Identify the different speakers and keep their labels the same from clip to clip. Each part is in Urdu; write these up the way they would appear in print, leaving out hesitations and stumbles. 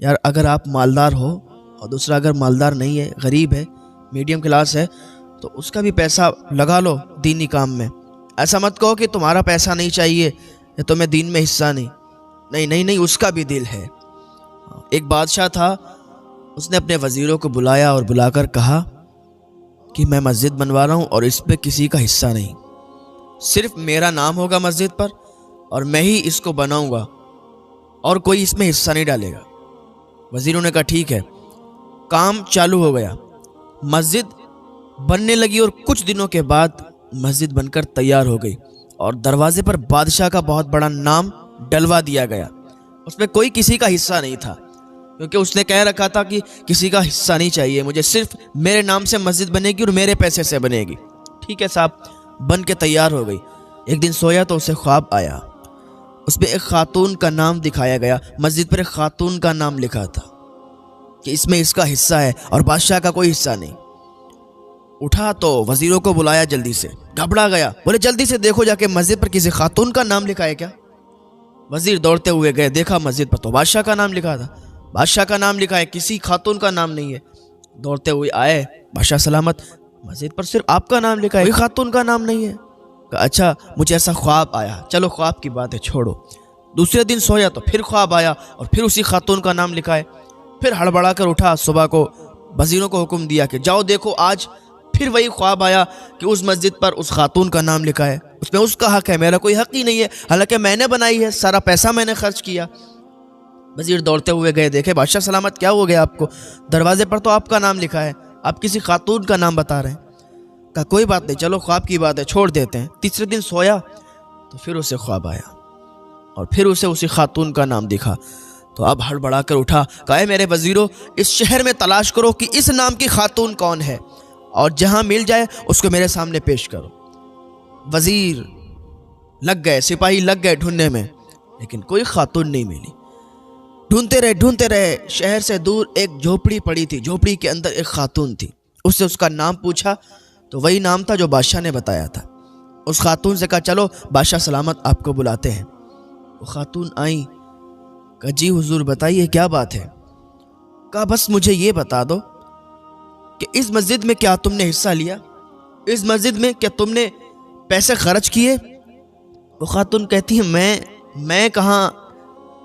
Speaker 1: یار اگر آپ مالدار ہو اور دوسرا اگر مالدار نہیں ہے، غریب ہے، میڈیم کلاس ہے، تو اس کا بھی پیسہ لگا لو دینی کام میں۔ ایسا مت کہو کہ تمہارا پیسہ نہیں چاہیے یا تمہیں دین میں حصہ نہیں۔ نہیں نہیں نہیں، اس کا بھی دل ہے۔ ایک بادشاہ تھا، اس نے اپنے وزیروں کو بلایا اور بلا کر کہا کہ میں مسجد بنوا رہا ہوں اور اس پہ کسی کا حصہ نہیں، صرف میرا نام ہوگا مسجد پر اور میں ہی اس کو بناؤں گا اور کوئی اس میں حصہ نہیں ڈالے گا۔ وزیروں نے کہا ٹھیک ہے۔ کام چالو ہو گیا، مسجد بننے لگی اور کچھ دنوں کے بعد مسجد بن کر تیار ہو گئی اور دروازے پر بادشاہ کا بہت بڑا نام ڈلوا دیا گیا۔ اس میں کوئی کسی کا حصہ نہیں تھا، کیونکہ اس نے کہہ رکھا تھا کہ کسی کا حصہ نہیں چاہیے، مجھے صرف میرے نام سے مسجد بنے گی اور میرے پیسے سے بنے گی۔ ٹھیک ہے صاحب، بن کے تیار ہو گئی۔ ایک دن سویا تو اسے خواب آیا، اس پہ ایک خاتون کا نام دکھایا گیا، مسجد پر ایک خاتون کا نام لکھا تھا کہ اس میں اس کا حصہ ہے اور بادشاہ کا کوئی حصہ نہیں۔ اٹھا تو وزیروں کو بلایا، جلدی سے گھبرا گیا، بولے جلدی سے دیکھو جا کے مسجد پر کسی خاتون کا نام لکھا ہے کیا۔ وزیر دوڑتے ہوئے گئے، دیکھا مسجد پر تو بادشاہ کا نام لکھا تھا، بادشاہ کا نام لکھا ہے، کسی خاتون کا نام نہیں ہے۔ دوڑتے ہوئے آئے، بادشاہ سلامت، مسجد پر صرف آپ کا نام لکھا ہے، کوئی خاتون کا نام نہیں ہے۔ کہا اچھا مجھے ایسا خواب آیا، چلو خواب کی بات ہے چھوڑو۔ دوسرے دن سویا تو پھر خواب آیا اور پھر اسی خاتون کا نام لکھا ہے۔ پھر ہڑبڑا کر اٹھا، صبح کو وزیروں کو حکم دیا کہ جاؤ دیکھو، آج پھر وہی خواب آیا کہ اس مسجد پر اس خاتون کا نام لکھا ہے، اس میں اس کا حق ہے، میرا کوئی حق ہی نہیں ہے، حالانکہ میں نے بنائی ہے، سارا پیسہ میں نے خرچ کیا۔ وزیر دوڑتے ہوئے گئے، دیکھے بادشاہ سلامت کیا ہو گیا آپ کو، دروازے پر تو آپ کا نام لکھا ہے، آپ کسی خاتون کا نام بتا رہے ہیں۔ کہا کوئی بات نہیں، چلو خواب کی بات ہے چھوڑ دیتے ہیں۔ تیسرے دن سویا تو پھر اسے خواب آیا اور پھر اسے اسی خاتون کا نام دکھا، تو اب ہڑبڑا کر اٹھا، کہا اے میرے وزیروں، اس شہر میں تلاش کرو کہ اس نام کی خاتون کون ہے اور جہاں مل جائے اس کو میرے سامنے پیش کرو۔ وزیر لگ گئے، سپاہی لگ گئے ڈھونڈنے میں، لیکن کوئی خاتون نہیں ملی۔ ڈھونڈتے رہے، شہر سے دور ایک جھوپڑی پڑی تھی، جھوپڑی کے اندر ایک خاتون تھی۔ اس سے اس کا نام پوچھا تو وہی نام تھا جو بادشاہ نے بتایا تھا۔ اس خاتون سے کہا چلو بادشاہ سلامت آپ کو بلاتے ہیں۔ وہ خاتون آئیں، کہا جی حضور بتائیے کیا بات ہے۔ کہا بس مجھے یہ بتا دو کہ اس مسجد میں کیا تم نے حصہ لیا، اس مسجد میں کیا تم نے پیسے خرچ کیے۔ وہ خاتون کہتی ہے میں کہاں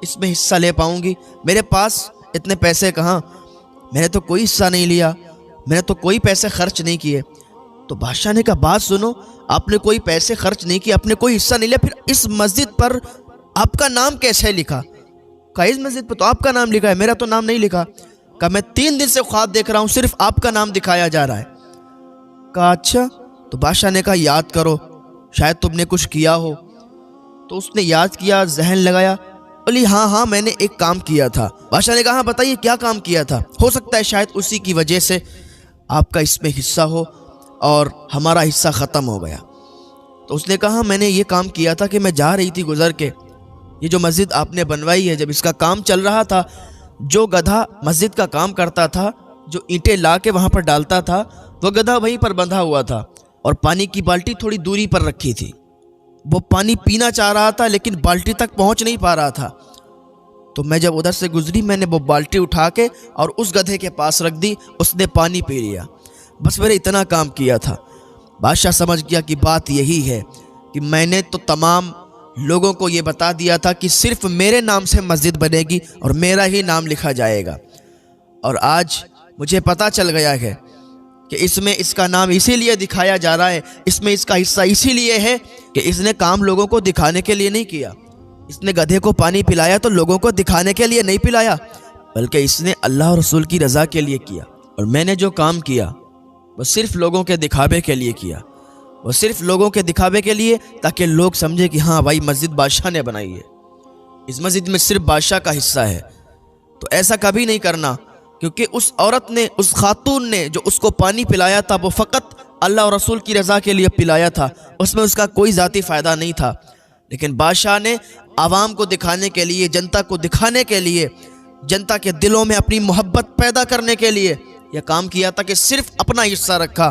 Speaker 1: اس میں حصہ لے پاؤں گی، میرے پاس اتنے پیسے کہاں، میں نے تو کوئی حصہ نہیں لیا، میں نے تو کوئی پیسے خرچ نہیں کیے۔ تو بادشاہ نے کہا بات سنو، آپ نے کوئی پیسے خرچ نہیں کیے، آپ نے کوئی حصہ نہیں لیا، پھر اس مسجد پر آپ کا نام کیسے لکھا۔ کہا اس مسجد پر تو آپ کا نام لکھا ہے، میرا تو نام نہیں لکھا۔ کہا میں 3 دن سے خواب دیکھ رہا ہوں، صرف آپ کا نام دکھایا جا رہا ہے۔ کہا اچھا، تو بادشاہ نے کہا یاد کرو، شاید تم نے کچھ کیا ہو۔ تو اس نے یاد کیا، ذہن لگایا، بولی ہاں میں نے ایک کام کیا تھا۔ بادشاہ نے کہا ہاں بتائیے کیا کام کیا تھا، ہو سکتا ہے شاید اسی کی وجہ سے آپ کا اس میں حصہ ہو اور ہمارا حصہ ختم ہو گیا۔ تو اس نے کہا میں نے یہ کام کیا تھا کہ میں جا رہی تھی گزر کے، یہ جو مسجد آپ نے بنوائی ہے، جب اس کا کام چل رہا تھا، جو گدھا مسجد کا کام کرتا تھا، جو اینٹیں لا کے وہاں پر ڈالتا تھا، وہ گدھا وہیں پر بندھا ہوا تھا اور پانی کی بالٹی تھوڑی دوری پر رکھی تھی۔ وہ پانی پینا چاہ رہا تھا لیکن بالٹی تک پہنچ نہیں پا رہا تھا۔ تو میں جب ادھر سے گزری، میں نے وہ بالٹی اٹھا کے اور اس گدھے کے پاس رکھ دی، اس نے پانی پی لیا، بس میں نے اتنا کام کیا تھا۔ بادشاہ سمجھ گیا کہ بات یہی ہے کہ میں نے تو تمام لوگوں کو یہ بتا دیا تھا کہ صرف میرے نام سے مسجد بنے گی اور میرا ہی نام لکھا جائے گا، اور آج مجھے پتا چل گیا ہے کہ اس میں اس کا نام اسی لیے دکھایا جا رہا ہے، اس میں اس کا حصہ اسی لیے ہے کہ اس نے کام لوگوں کو دکھانے کے لیے نہیں کیا۔ اس نے گدھے کو پانی پلایا تو لوگوں کو دکھانے کے لیے نہیں پلایا، بلکہ اس نے اللہ اور رسول کی رضا کے لیے کیا، اور میں نے جو کام کیا وہ صرف لوگوں کے دکھاوے کے لیے کیا، وہ صرف لوگوں کے دکھاوے کے لیے، تاکہ لوگ سمجھے کہ ہاں بھائی مسجد بادشاہ نے بنائی ہے، اس مسجد میں صرف بادشاہ کا حصہ ہے۔ تو ایسا کبھی نہیں کرنا، کیونکہ اس عورت نے، اس خاتون نے جو اس کو پانی پلایا تھا، وہ فقط اللہ اور رسول کی رضا کے لیے پلایا تھا، اس میں اس کا کوئی ذاتی فائدہ نہیں تھا۔ لیکن بادشاہ نے عوام کو دکھانے کے لیے، جنتا کو دکھانے کے لیے، جنتا کے دلوں میں اپنی محبت پیدا کرنے کے لیے یہ کام کیا تھا کہ صرف اپنا حصہ رکھا،